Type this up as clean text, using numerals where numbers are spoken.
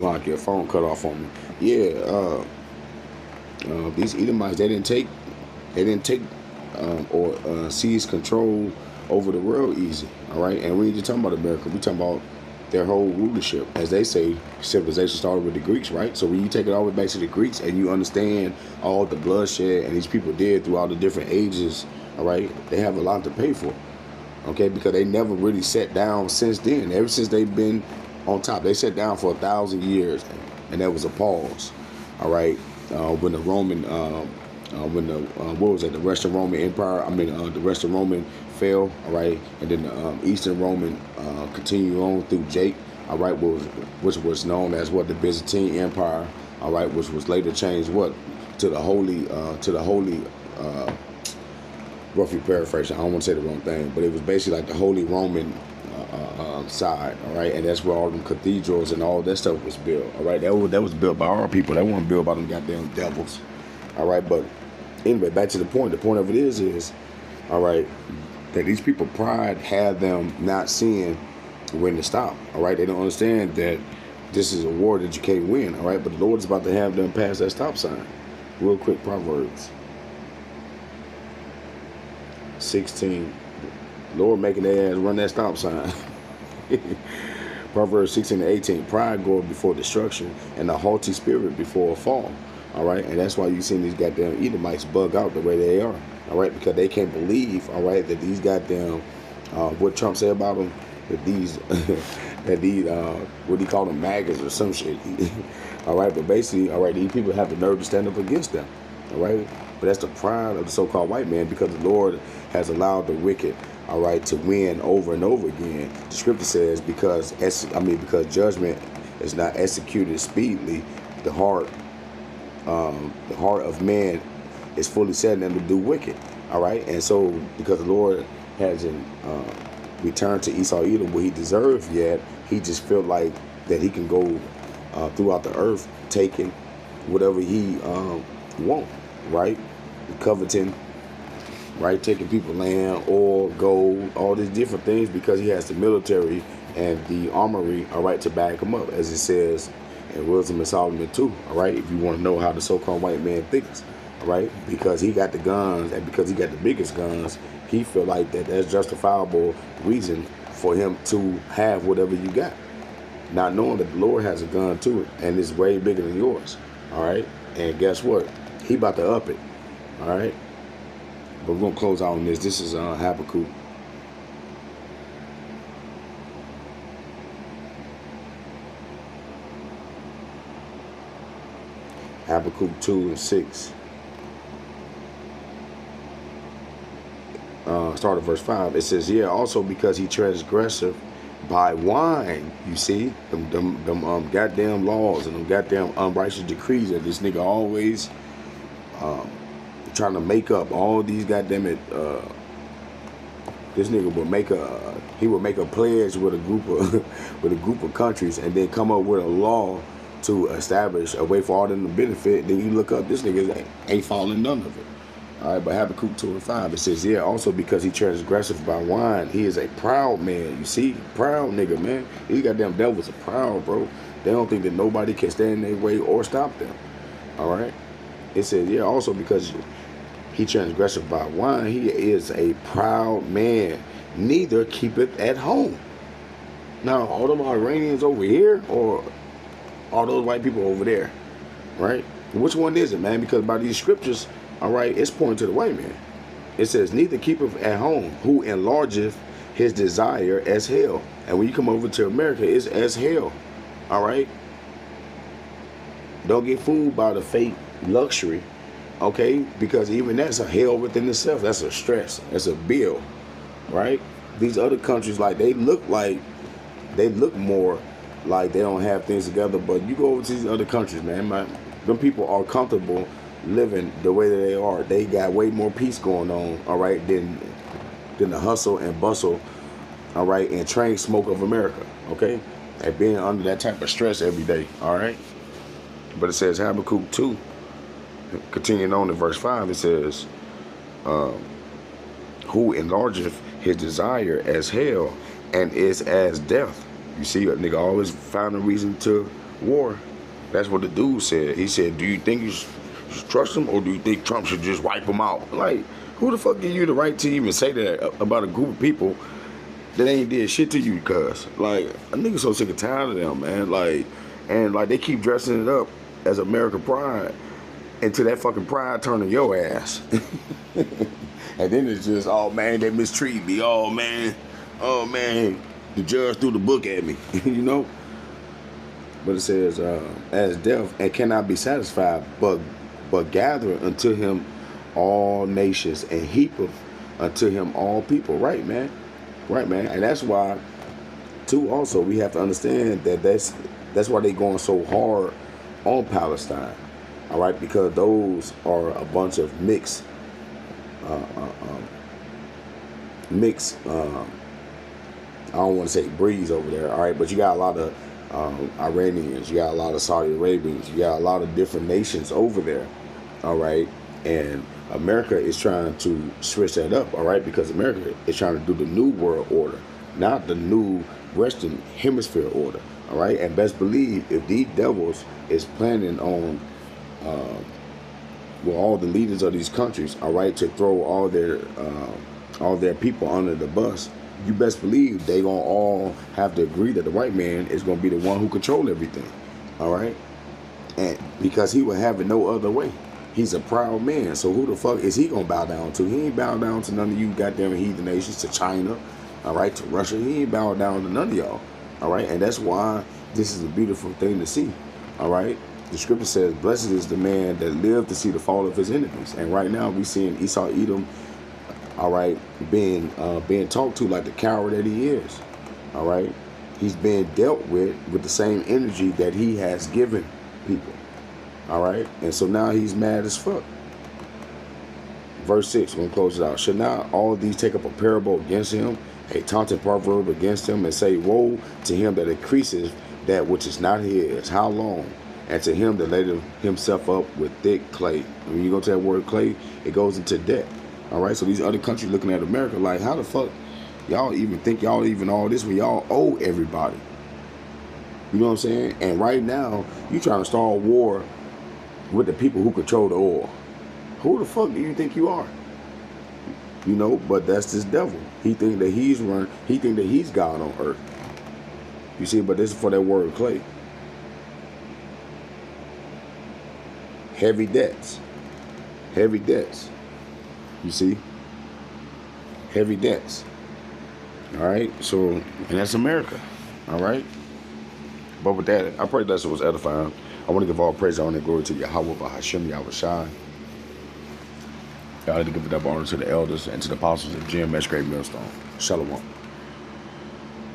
Like your phone cut off on me. Yeah, these Edomites they didn't take or seize control over the world easy. All right, and we ain't just talking about America. We talking about their whole rulership. As they say, civilization started with the Greeks, right? So when you take it all the way back to the Greeks and you understand all the bloodshed and these people did throughout the different ages, all right, they have a lot to pay for. Okay, because they never really sat down since then. Ever since they've been on top, they sat down for 1,000 years, and there was a pause. All right, when the Roman, when the what was it, the Western Roman Empire? I mean, the Western Roman fell. All right, and then the Eastern Roman continued on through Jake. All right, which was known as what, the Byzantine Empire. All right, which was later changed what to the holy. Roughly paraphrasing, I don't want to say the wrong thing, but it was basically like the Holy Roman side, all right, and that's where all them cathedrals and all that stuff was built, all right. That was built by our people. That wasn't built by them goddamn devils, all right. But anyway, back to the point. The point of it is, all right, that these people pride had them not seeing when to stop, all right. They don't understand that this is a war that you can't win, all right. But the Lord is about to have them pass that stop sign. Real quick, Proverbs 16. Lord making their ass run that stop sign. Proverbs 16:18. Pride goeth before destruction, and a haughty spirit before a fall. All right, and that's why you seen these goddamn Edomites bug out the way they are. All right, because they can't believe, all right, that these goddamn what Trump said about them, that these that these what do you call them, maggots or some shit. All right, but basically, all right, these people have the nerve to stand up against them. All right, but that's the pride of the so-called white man, because the Lord has allowed the wicked, all right, to win over and over again. The scripture says because judgment is not executed speedily, the heart of man is fully set in them to do wicked. All right, and so because the Lord hasn't returned to Esau Edom where he deserved yet, he just felt like that he can go throughout the earth taking whatever he want, right? Coveting, right? Taking people land, oil, gold, all these different things, because he has the military and the armory, all right, to back him up, as it says in Wisdom of Solomon too, all right, if you want to know how the so-called white man thinks, all right, because he got the guns and because he got the biggest guns, he feel like that's justifiable reason for him to have whatever you got, not knowing that the Lord has a gun too, and it's way bigger than yours, all right, and guess what? He about to up it, all right. But we're gonna close out on this. This is Habakkuk. Habakkuk 2:6. Start at verse 5. It says, yeah, also because he transgressive by wine. You see, them goddamn laws and them goddamn unrighteous decrees that this nigga always trying to make up. All these goddamn it. This nigga would make a pledge with a group of with a group of countries, and then come up with a law to establish a way for all them to benefit. Then you look up, this nigga ain't following none of it. All right, but Habakkuk 2:5, it says, yeah, also because he transgressive by wine, he is a proud man. You see, proud nigga, man. These goddamn devils are proud, bro. They don't think that nobody can stand in their way or stop them. All right. It says, yeah, also because he transgressive by wine, he is a proud man, neither keepeth at home. Now, all them Iranians over here, or all those white people over there, right? Which one is it, man? Because by these scriptures, all right, it's pointing to the white man. It says, neither keepeth at home, who enlargeth his desire as hell. And when you come over to America, it's as hell, all right? Don't get fooled by the fake luxury, okay? Because even that's a hell within itself. That's a stress. That's a bill, right? These other countries, they look more like they don't have things together. But you go over to these other countries, man, them people are comfortable living the way that they are. They got way more peace going on, all right, than the hustle and bustle, all right, and train smoke of America, okay? And being under that type of stress every day, all right? But it says Habakkuk 2, continuing on in verse 5, it says, who enlargeth his desire as hell and is as death. You see, a nigga always found a reason to war. That's what the dude said. He said, do you think you should trust him, or do you think Trump should just wipe him out? Like, who the fuck give you the right to even say that about a group of people that ain't did shit to you? Cuz, like, a nigga so sick and tired of them, man. Like, and like they keep dressing it up as American pride, until that fucking pride turning your ass. And then it's just, oh man, they mistreat me. Oh man, the judge threw the book at me. You know. But it says, as death and cannot be satisfied, but gather unto him all nations and heapeth unto him all people. Right, man. Right, man. And that's why, too, also, we have to understand that that's why they going so hard on Palestine. All right, because those are a bunch of mixed, I don't want to say breeds over there. All right, but you got a lot of Iranians, you got a lot of Saudi Arabians, you got a lot of different nations over there. All right, and America is trying to switch that up. All right, because America is trying to do the new world order, not the new Western Hemisphere order. All right, and best believe if these devils is planning on all the leaders of these countries, all right, to throw all their people under the bus, you best believe they gonna all have to agree that the white man is gonna be the one who control everything. All right, and because he would have it no other way. He's a proud man, so who the fuck is he gonna bow down to? He ain't bow down to none of you goddamn heathen nations, to China, all right, to Russia. He ain't bow down to none of y'all. All right, and that's why this is a beautiful thing to see. All right. The scripture says, blessed is the man that lived to see the fall of his enemies. And right now we seeing Esau Edom, all right, being talked to like the coward that he is. All right. He's being dealt with the same energy that he has given people. All right. And so now he's mad as fuck. Verse 6, we're going to close it out. Should not all these take up a parable against him, a taunting proverb against him, and say, woe to him that increases that which is not his? How long? And to him that laid himself up with thick clay. When you go to that word clay, it goes into debt. All right, so these other countries looking at America like, how the fuck y'all even think y'all even all this when y'all owe everybody? You know what I'm saying? And right now, you trying to start a war with the people who control the oil. Who the fuck do you think you are? You know, but that's this devil. He think that he think that he's God on earth. You see, but this is for that word clay. Heavy debts. Heavy debts. You see? Heavy debts. All right? So, and that's America. All right? But with that, I pray that it was edifying. I want to give all praise, honor, and glory to Yahweh, Hashem, Yahweh Shai. I like to give it up honor to the elders and to the apostles of GMS Great Millstone. Shalom.